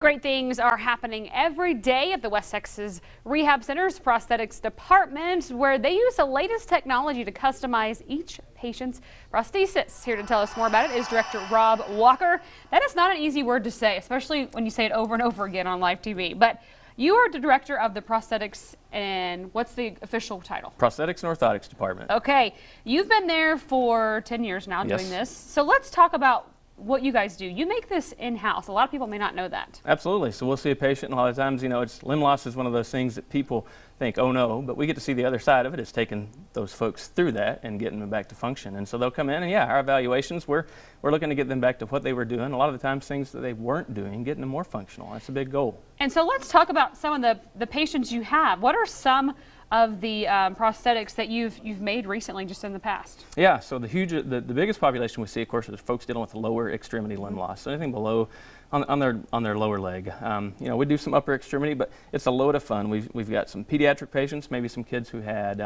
Great things are happening every day at the West Texas Rehab Center's prosthetics department, where they use the latest technology to customize each patient's prosthesis. Here to tell us more about it is Director Rob Walker. That is not an easy word to say, especially when you say it over and over again on live TV. But you are the director of the prosthetics, and what's the official title? Prosthetics and Orthotics Department. Okay, you've been there for 10 years now doing this. So let's talk about what you guys do. You make this in-house. A lot of people may not know that. Absolutely. So we'll see a patient, and a lot of times, it's limb loss is one of those things that people think, oh no, but we get to see the other side of it. It's taking those folks through that and getting them back to function. And so they'll come in, and our evaluations, we're looking to get them back to what they were doing. A lot of the times things that they weren't doing, getting them more functional. That's a big goal. And so let's talk about some of the patients you have. What are some of the prosthetics that you've made recently, just in the past? Yeah, so the biggest population we see, of course, is folks dealing with lower extremity limb loss. So anything below on their lower leg. We do some upper extremity, but it's a load of fun. We've got some pediatric patients, maybe some kids who had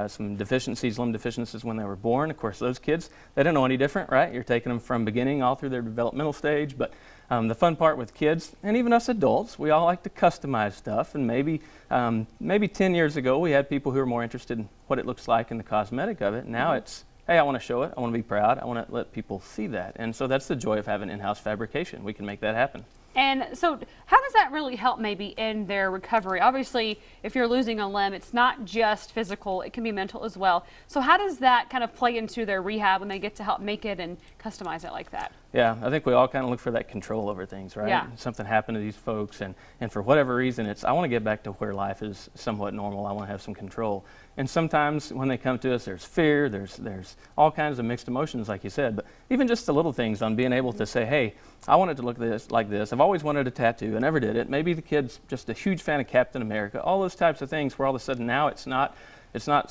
some deficiencies, limb deficiencies when they were born. Of course, those kids, they don't know any different, right? You're taking them from beginning all through their developmental stage. But the fun part with kids, and even us adults, we all like to customize stuff. And maybe 10 years ago, we had people who were more interested in what it looks like and the cosmetic of it. Now it's, hey, I want to show it. I want to be proud. I want to let people see that. And so that's the joy of having in-house fabrication. We can make that happen. And so how does that really help maybe in their recovery? Obviously, if you're losing a limb, it's not just physical, it can be mental as well. So how does that kind of play into their rehab when they get to help make it and customize it like that? Yeah, I think we all kind of look for that control over things, right? Yeah. Something happened to these folks, and for whatever reason, I want to get back to where life is somewhat normal. I want to have some control. And sometimes when they come to us, there's fear, there's all kinds of mixed emotions, like you said. But even just the little things on being able to say, hey, I want it to look like this. I've always wanted a tattoo. I never did it. Maybe the kid's just a huge fan of Captain America. All those types of things where all of a sudden now it's not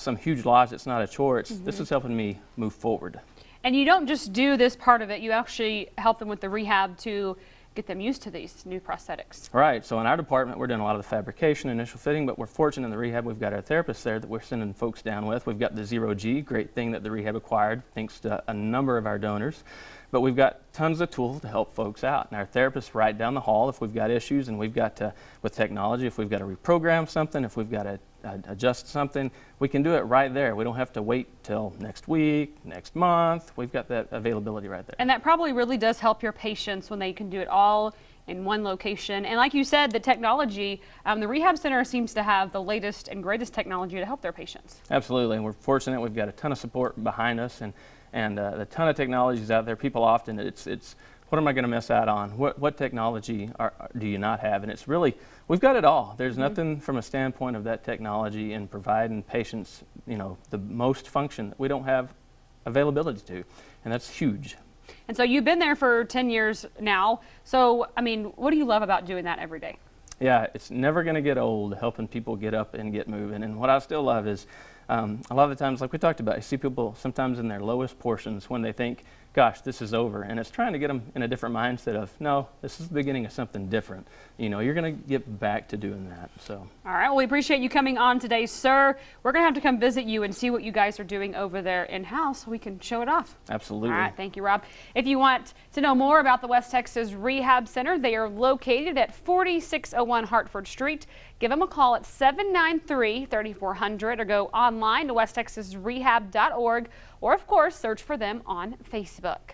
some huge loss. It's not a chore. This is helping me move forward. And you don't just do this part of it. You actually help them with the rehab to get them used to these new prosthetics. Right. So in our department, we're doing a lot of the fabrication, initial fitting, but we're fortunate in the rehab. We've got our therapists there that we're sending folks down with. We've got the 0G, great thing that the rehab acquired thanks to a number of our donors. But we've got tons of tools to help folks out. And our therapists right down the hall if we've got issues, and we've got to, with technology, if we've got to reprogram something, if we've got to adjust something, we can do it right there. We don't have to wait till next week, next month. We've got that availability right there. And that probably really does help your patients when they can do it all in one location. And like you said, the technology, the rehab center seems to have the latest and greatest technology to help their patients. Absolutely, and we're fortunate. We've got a ton of support behind us, and a ton of technologies out there. People often, it's what am I going to miss out on? What technology do you not have? And it's really, we've got it all. There's nothing from a standpoint of that technology and providing patients, the most function that we don't have availability to, and that's huge. And so you've been there for 10 years now. So, I mean, what do you love about doing that every day? Yeah, it's never going to get old helping people get up and get moving. And what I still love is a lot of the times, like we talked about, you see people sometimes in their lowest portions when they think, gosh, this is over. And it's trying to get them in a different mindset of, no, this is the beginning of something different. You're going to get back to doing that. So. All right, well, we appreciate you coming on today, sir. We're going to have to come visit you and see what you guys are doing over there in-house so we can show it off. Absolutely. All right, thank you, Rob. If you want to know more about the West Texas Rehab Center, they are located at 4601 Hartford Street. Give them a call at 793-3400 or go online to westtexasrehab.org, or of course search for them on Facebook.